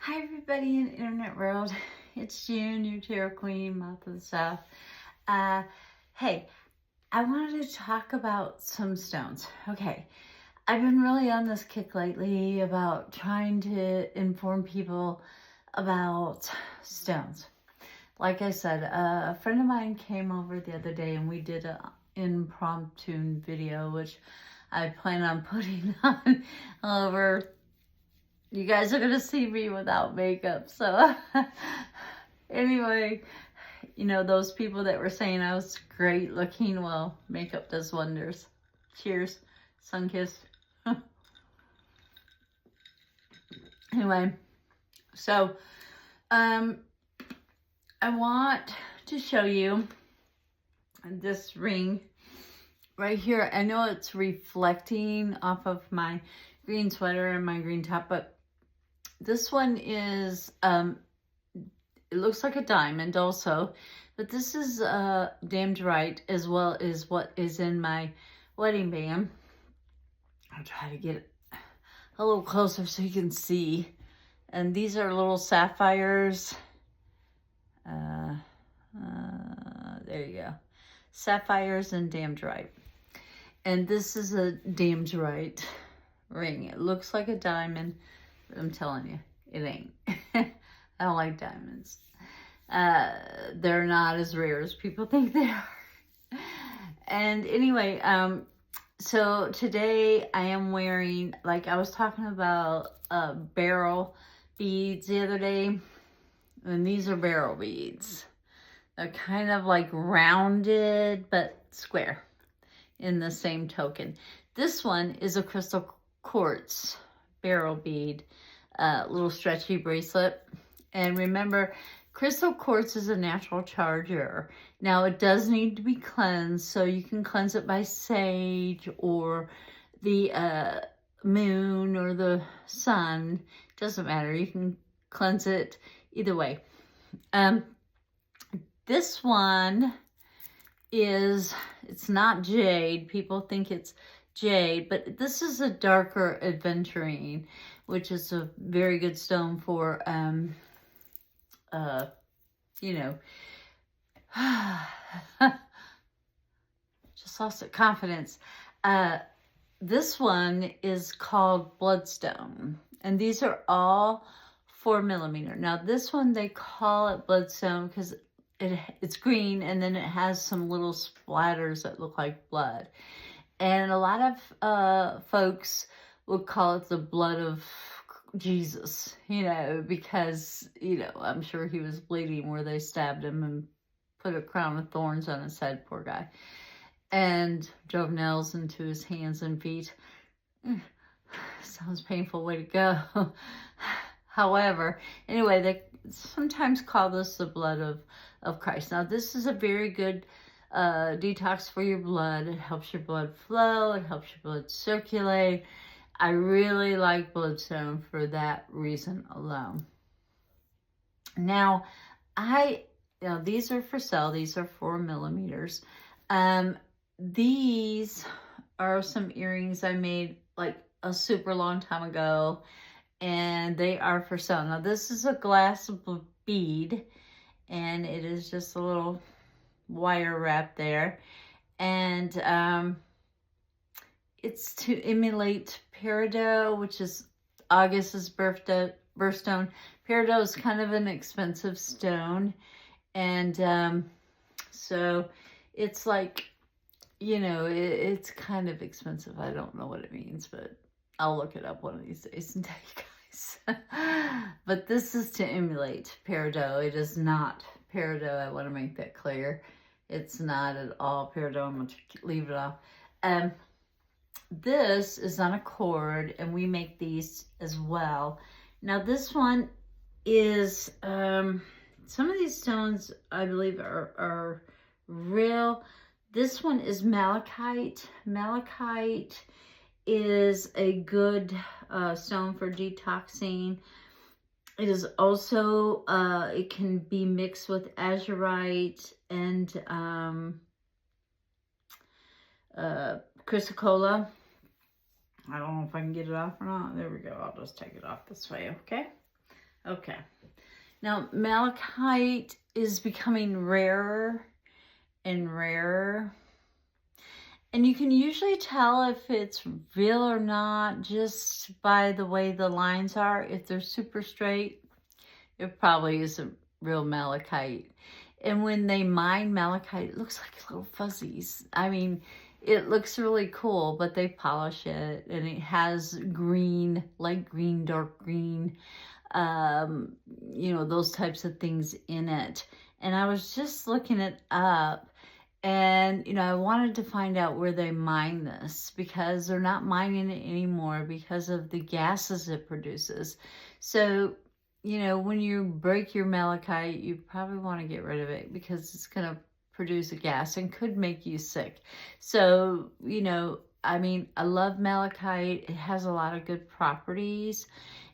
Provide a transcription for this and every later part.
Hi everybody in the internet world. It's June, your tarot queen, mouth of the south. Hey, I wanted to talk about some stones. Okay, I've been really on this kick lately about trying to inform people about stones. Like I said, a friend of mine came over the other day and we did an impromptu video, which I plan on putting on over. You guys are going to see me without makeup. So anyway, you know, those people that were saying I was great looking, well, makeup does wonders. Cheers. Sun kiss. Anyway, so I want to show you this ring right here. I know it's reflecting off of my green sweater and my green top, but this one is, it looks like a diamond also, but this is damned right, as well as what is in my wedding band. I'll try to get it a little closer so you can see. And these are little sapphires. There you go. Sapphires and damned right. And this is a damned right ring. It looks like a diamond, but I'm telling you, it ain't. I don't like diamonds. They're not as rare as people think they are. And anyway, so today I am wearing, like I was talking about beryl beads the other day, and these are beryl beads. They're kind of like rounded but square in the same token. This one is a crystal quartz beryl bead, little stretchy bracelet. And remember, crystal quartz is a natural charger. Now it does need to be cleansed, so you can cleanse it by sage or the moon or the sun. Doesn't matter. You can cleanse it either way. This one is, it's not jade. People think it's jade, but this is a darker aventurine, which is a very good stone for, you know, just lost it, confidence. This one is called bloodstone, and these are all 4mm. Now this one, they call it bloodstone because it's green, and then it has some little splatters that look like blood. And a lot of folks would call it the blood of Jesus, you know, because, you know, I'm sure he was bleeding where they stabbed him and put a crown of thorns on his head, poor guy, and drove nails into his hands and feet. Sounds painful way to go. However, anyway, they sometimes call this the blood of Christ. Now, this is a very good detox for your blood. It helps your blood flow. It helps your blood circulate. I really like bloodstone for that reason alone. Now, these are for sale. These are 4mm. These are some earrings I made like a super long time ago, and they are for sale. Now, this is a glass bead, and it is just a little wire wrap there, and it's to emulate peridot, which is August's birthstone. Peridot is kind of an expensive stone, and so it's like, you know, it's kind of expensive. I don't know what it means, but I'll look it up one of these days and tell you guys. But this is to emulate peridot. It is not peridot. I want to make that clear. It's not at all peridot. I'm going to leave it off. This is on a cord, and we make these as well. Now, this one is, some of these stones, I believe, are real. This one is malachite. Malachite is a good stone for detoxing. It is also, it can be mixed with azurite and chrysocolla. I don't know if I can get it off or not. There we go. I'll just take it off this way, okay? Okay. Now, malachite is becoming rarer and rarer. And you can usually tell if it's real or not just by the way the lines are. If they're super straight, it probably isn't real malachite. And when they mine malachite, it looks like little fuzzies. I mean, it looks really cool, but they polish it and it has green, light green, dark green, you know, those types of things in it. And I was just looking it up and, you know, I wanted to find out where they mine this because they're not mining it anymore because of the gases it produces. So, you know, when you break your malachite, you probably want to get rid of it because it's going to produce a gas and could make you sick. So, you know, I mean, I love malachite. It has a lot of good properties.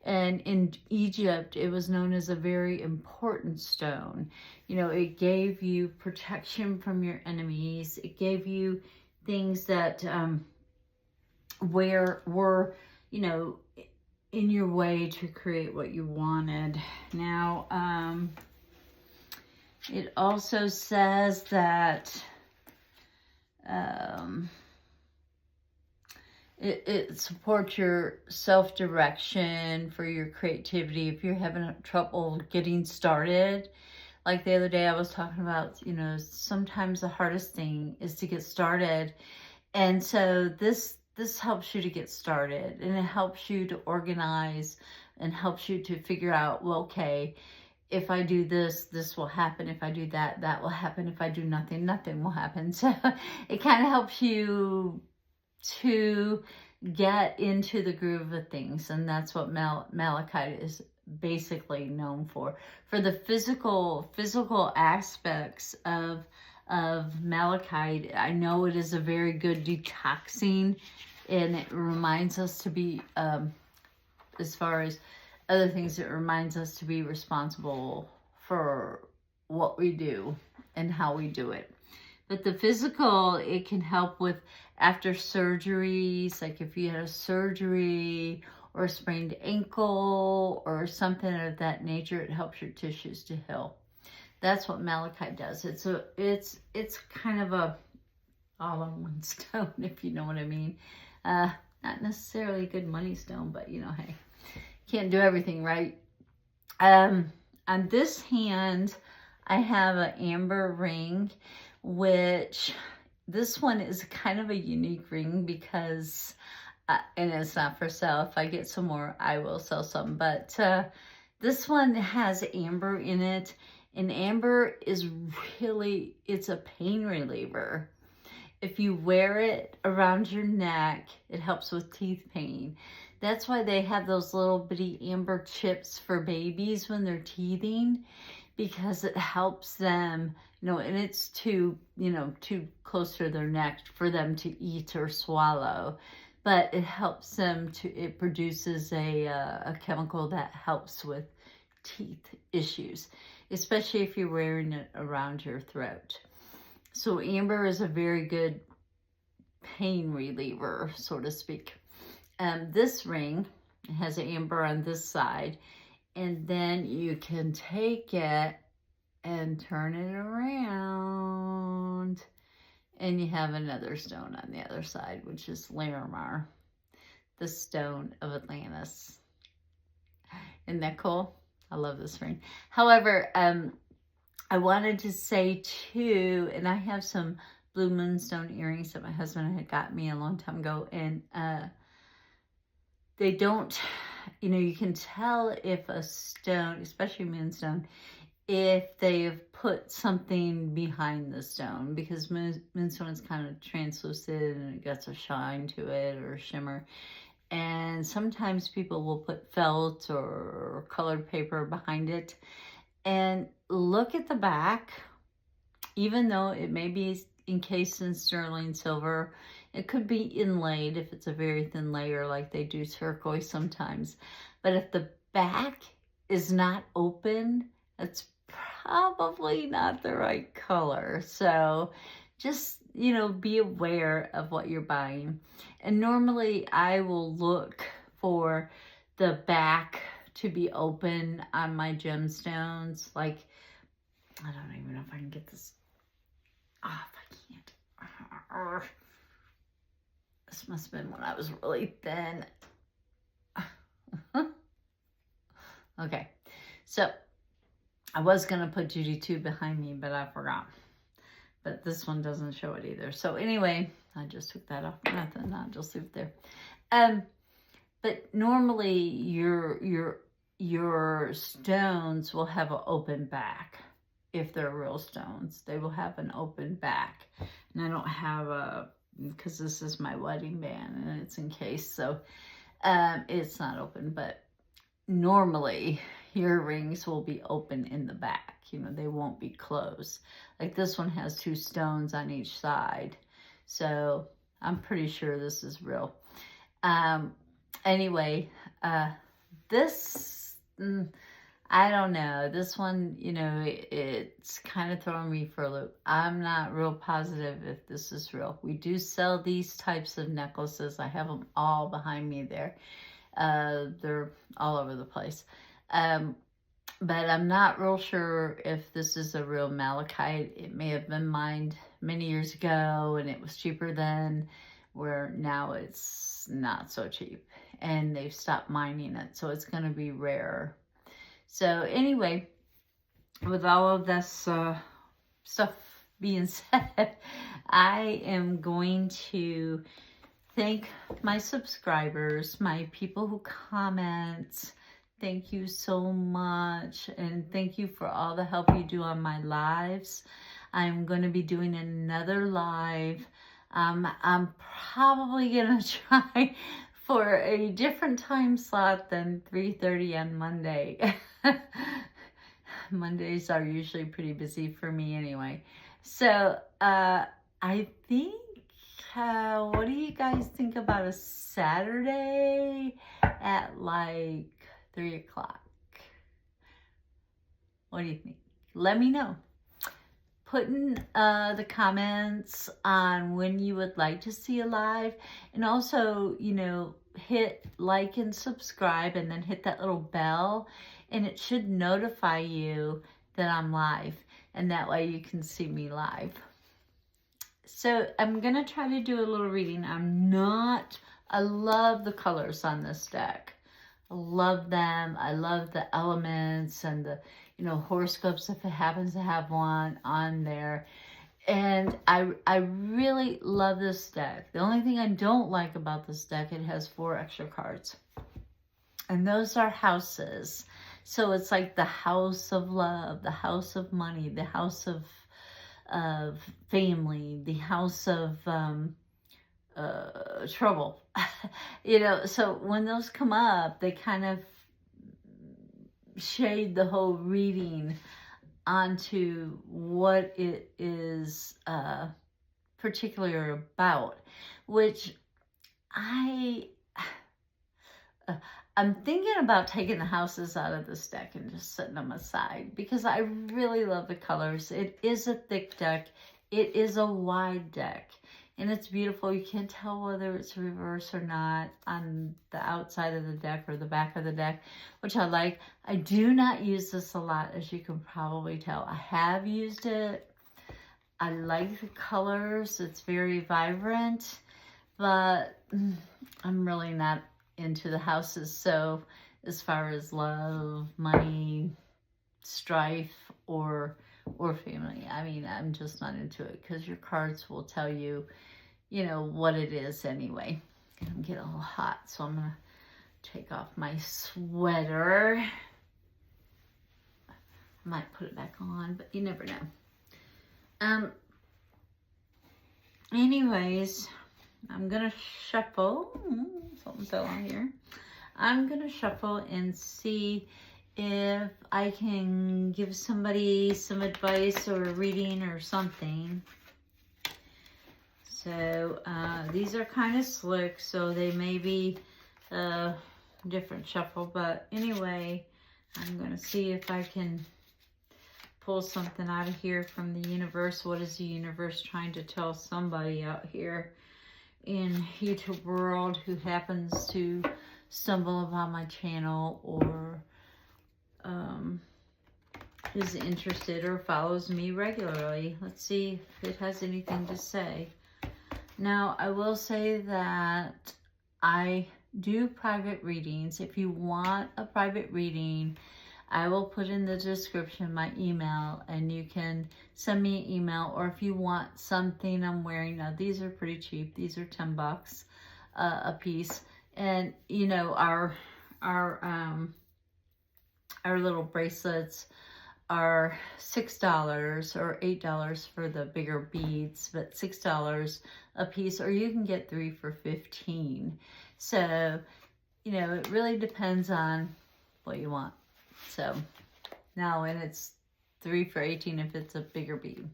And in Egypt, it was known as a very important stone. You know, it gave you protection from your enemies. It gave you things that were, you know, in your way to create what you wanted. Now, it also says that it supports your self-direction for your creativity. If you're having trouble getting started, like the other day I was talking about, you know, sometimes the hardest thing is to get started. And so this helps you to get started, and it helps you to organize and helps you to figure out, well, okay, if I do this, this will happen. If I do that, that will happen. If I do nothing, nothing will happen. So it kind of helps you to get into the groove of things. And that's what malachite is basically known for the physical aspects of malachite. I know it is a very good detoxing, and it reminds us to be, as far as other things, it reminds us to be responsible for what we do and how we do it. But the physical, it can help with after surgeries, like if you had a surgery or a sprained ankle or something of that nature, it helps your tissues to heal. That's what malachite does. It's kind of a all-in-one stone, if you know what I mean. Not necessarily a good money stone, but you know, hey, can't do everything, right? On this hand, I have an amber ring, which this one is kind of a unique ring because, and it's not for sale. If I get some more, I will sell some. But this one has amber in it, and amber is really, it's a pain reliever. If you wear it around your neck, it helps with teeth pain. That's why they have those little bitty amber chips for babies when they're teething, because it helps them, you know, and it's too, you know, too close to their neck for them to eat or swallow. But it helps them to, it produces a chemical that helps with teeth issues, especially if you're wearing it around your throat. So amber is a very good pain reliever, so to speak. This ring has amber on this side, and then you can take it and turn it around, and you have another stone on the other side, which is Larimar, the stone of Atlantis. Isn't that cool? I love this ring. However, I wanted to say too, and I have some blue moonstone earrings that my husband had got me a long time ago, and they don't, you know, you can tell if a stone, especially moonstone, if they've put something behind the stone, because moonstone is kind of translucent and it gets a shine to it or a shimmer. And sometimes people will put felt or colored paper behind it. And look at the back, even though it may be encased in sterling silver, it could be inlaid if it's a very thin layer like they do turquoise sometimes. But if the back is not open, it's probably not the right color. So just, you know, be aware of what you're buying. And normally I will look for the back to be open on my gemstones. Like, I don't even know if I can get this off. I can't. This must have been when I was really thin. Okay, so I was going to put Judy 2 behind me, but I forgot. But this one doesn't show it either. So anyway, I just took that off. Nothing, I'll just leave it there. But normally your stones will have an open back. If they're real stones, they will have an open back. And I don't have a, because this is my wedding band and it's encased, so it's not open. But normally your rings will be open in the back. You know, they won't be closed. Like this one has 2 stones on each side. So I'm pretty sure this is real. Anyway, this, I don't know. This one, you know, it's kind of throwing me for a loop. I'm not real positive if this is real. We do sell these types of necklaces. I have them all behind me there. They're all over the place. But I'm not real sure if this is a real malachite. It may have been mined many years ago and it was cheaper then, where now it's not so cheap. And they've stopped mining it, so it's going to be rare. So anyway, with all of this stuff being said, I am going to thank my subscribers, my people who comment. Thank you so much, and thank you for all the help you do on my lives. I'm going to be doing another live. I'm probably going to try for a different time slot than 3:30 on Monday. Mondays are usually pretty busy for me anyway. So I think, what do you guys think about a Saturday at like 3 o'clock? What do you think? Let me know. Put in the comments on when you would like to see a live, and also, you know, hit like and subscribe, and then hit that little bell, and it should notify you that I'm live, and that way you can see me live. So I'm gonna try to do a little reading. I love the colors on this deck. I love them. I love the elements and the, you know, horoscopes if it happens to have one on there. And I really love this deck. The only thing I don't like about this deck, it has 4 extra cards. And those are houses. So it's like the house of love, the house of money, the house of family, the house of trouble. You know, so when those come up, they kind of shade the whole reading onto what it is particularly about, which I'm thinking about taking the houses out of this deck and just setting them aside, because I really love the colors. It is a thick deck. It is a wide deck. And it's beautiful. You can't tell whether it's reverse or not on the outside of the deck or the back of the deck, which I like. I do not use this a lot, as you can probably tell. I have used it. I like the colors. It's very vibrant, but I'm really not into the houses. So as far as love, money, strife, or family, I mean, I'm just not into it, because your cards will tell you, you know, what it is anyway. I'm getting a little hot, so I'm gonna take off my sweater. I might put it back on, but you never know. Anyways, I'm gonna shuffle. Something fell on here. I'm gonna shuffle and see if I can give somebody some advice or a reading or something. So these are kind of slick, so they may be a different shuffle, but anyway, I'm going to see if I can pull something out of here from the universe. What is the universe trying to tell somebody out here in YouTube world who happens to stumble upon my channel or is interested or follows me regularly. Let's see if it has anything to say. Now, I will say that I do private readings. If you want a private reading, I will put in the description my email, and you can send me an email. Or if you want something I'm wearing, now these are pretty cheap. These are $10 a piece. And you know, our little bracelets are $6 or $8 for the bigger beads, but $6 a piece, or you can get 3 for $15. So, you know, it really depends on what you want. So now, and it's 3 for $18 if it's a bigger bead.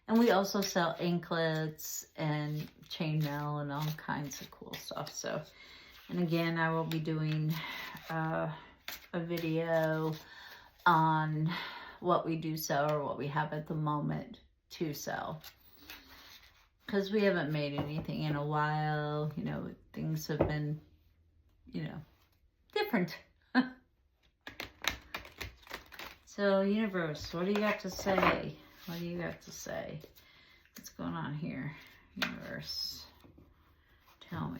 And we also sell anklets and chainmail and all kinds of cool stuff. So, and again, I will be doing a video on what we do sell or what we have at the moment to sell. Because we haven't made anything in a while. You know, things have been, you know, different. So, universe, what do you got to say? What do you got to say? What's going on here, universe? Tell me.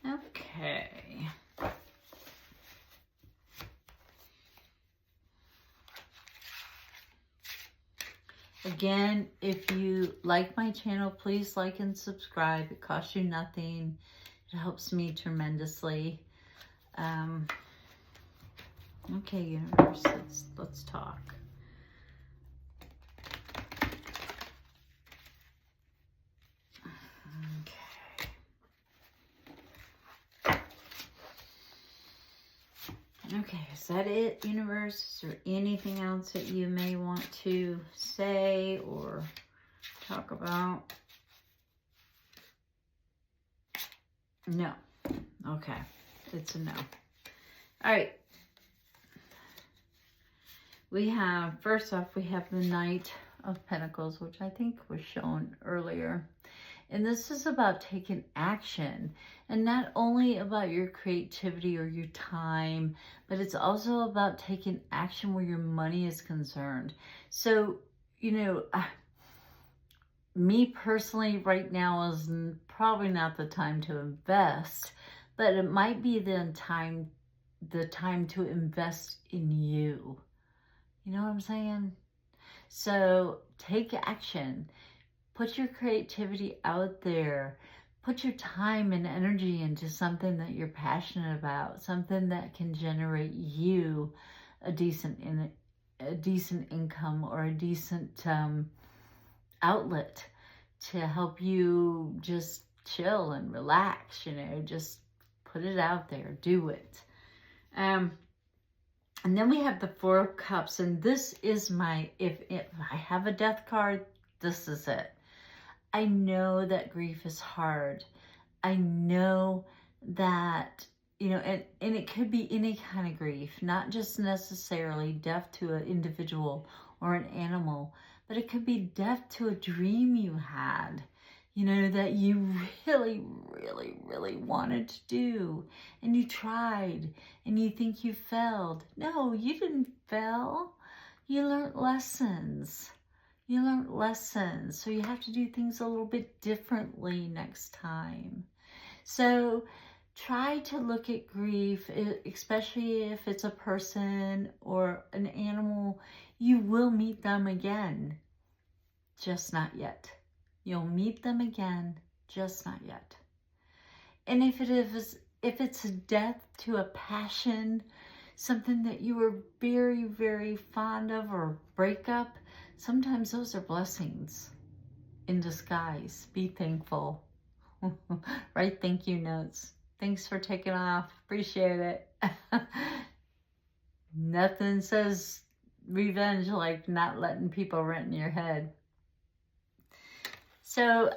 Okay. Again, if you like my channel, please like and subscribe. It costs you nothing. It helps me tremendously. Okay, universe, let's talk. Okay, is that it, universe? Is there anything else that you may want to say or talk about? No. Okay, it's a no. All right. We have, first off, we have the Knight of Pentacles, which I think was shown earlier. And this is about taking action, and not only about your creativity or your time, but it's also about taking action where your money is concerned. So, you know, me personally right now is probably not the time to invest, but it might be the time to invest in you. You know what I'm saying? So take action. Put your creativity out there. Put your time and energy into something that you're passionate about, something that can generate you a decent income or a decent outlet to help you just chill and relax. You know, just put it out there. Do it. And then we have the Four of Cups, and this is my, if I have a death card, this is it. I know that grief is hard. I know that, you know, and it could be any kind of grief, not just necessarily death to an individual or an animal, but it could be death to a dream you had, you know, that you really, really, really wanted to do, and you tried, and you think you failed. No, you didn't fail. You learned lessons. You learned lessons, so you have to do things a little bit differently next time. So try to look at grief, especially if it's a person or an animal. You will meet them again, just not yet. You'll meet them again, just not yet. And if it's a death to a passion, something that you were very, very fond of, or breakup, sometimes those are blessings in disguise. Be thankful. Write thank you notes. Thanks for taking off. Appreciate it. Nothing says revenge like not letting people rent in your head. So,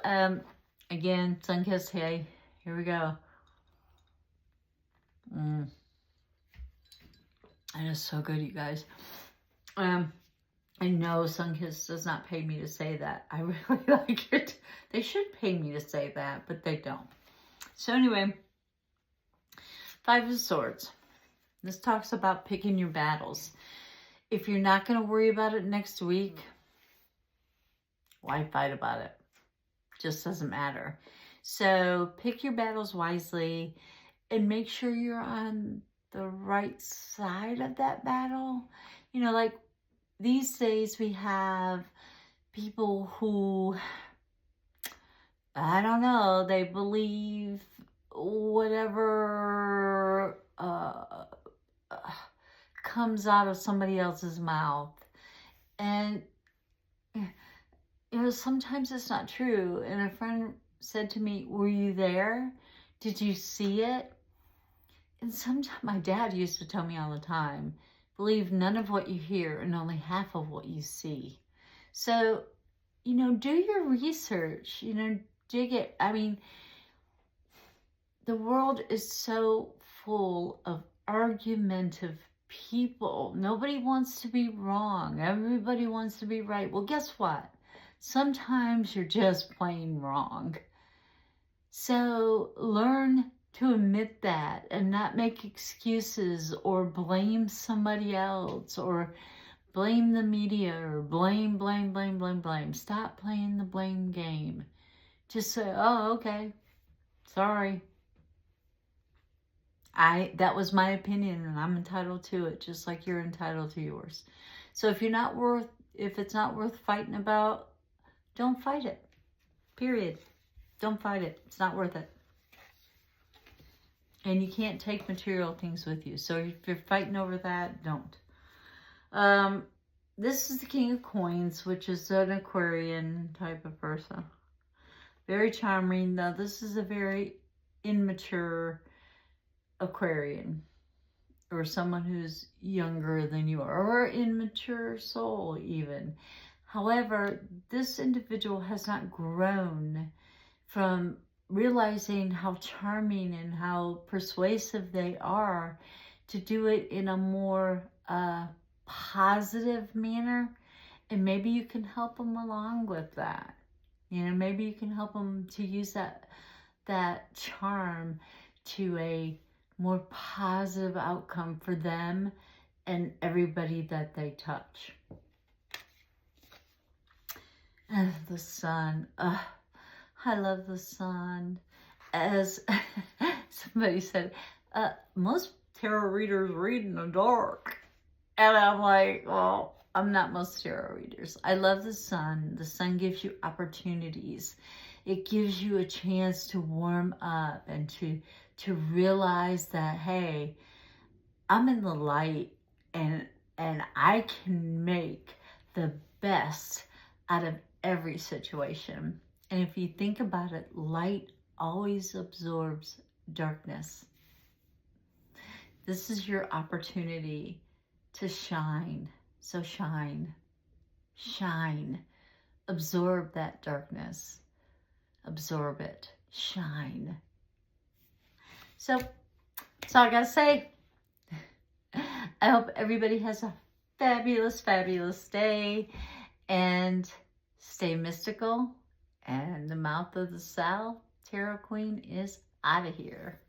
again, sun-kissed hay. Here we go. And it's so good, you guys. I know Sunkiss does not pay me to say that. I really like it. They should pay me to say that, but they don't. So anyway, Five of Swords. This talks about picking your battles. If you're not going to worry about it next week, why fight about it? Just doesn't matter. So pick your battles wisely and make sure you're on the right side of that battle. You know, like these days we have people who, I don't know, they believe whatever comes out of somebody else's mouth. And, you know, sometimes it's not true. And a friend said to me, were you there? Did you see it? And sometimes my dad used to tell me all the time, believe none of what you hear and only half of what you see. So, you know, do your research, you know, dig it. I mean, the world is so full of argumentative people. Nobody wants to be wrong. Everybody wants to be right. Well, guess what? Sometimes you're just plain wrong. So learn to admit that and not make excuses or blame somebody else or blame the media or blame. Stop playing the blame game. Just say, oh, okay, sorry. That was my opinion and I'm entitled to it, just like you're entitled to yours. So if it's not worth fighting about, don't fight it. Period. Don't fight it. It's not worth it. And you can't take material things with you. So if you're fighting over that, don't. This is the King of Coins, which is an Aquarian type of person. Very charming. Now, this is a very immature Aquarian. Or someone who's younger than you are. Or immature soul, even. However, this individual has not grown from realizing how charming and how persuasive they are to do it in a more positive manner. And maybe you can help them along with that. You know, maybe you can help them to use that charm to a more positive outcome for them and everybody that they touch. The Sun. I love the Sun. As somebody said, most tarot readers read in the dark. And I'm like, well, I'm not most tarot readers. I love the Sun. The Sun gives you opportunities. It gives you a chance to warm up and to realize that, hey, I'm in the light and I can make the best out of every situation. And if you think about it, light always absorbs darkness. This is your opportunity to shine. So shine. Shine. Absorb that darkness. Absorb it. Shine. So, that's all I gotta say. I hope everybody has a fabulous, fabulous day. And stay mystical. And the mouth of the South Tarot Queen is out of here.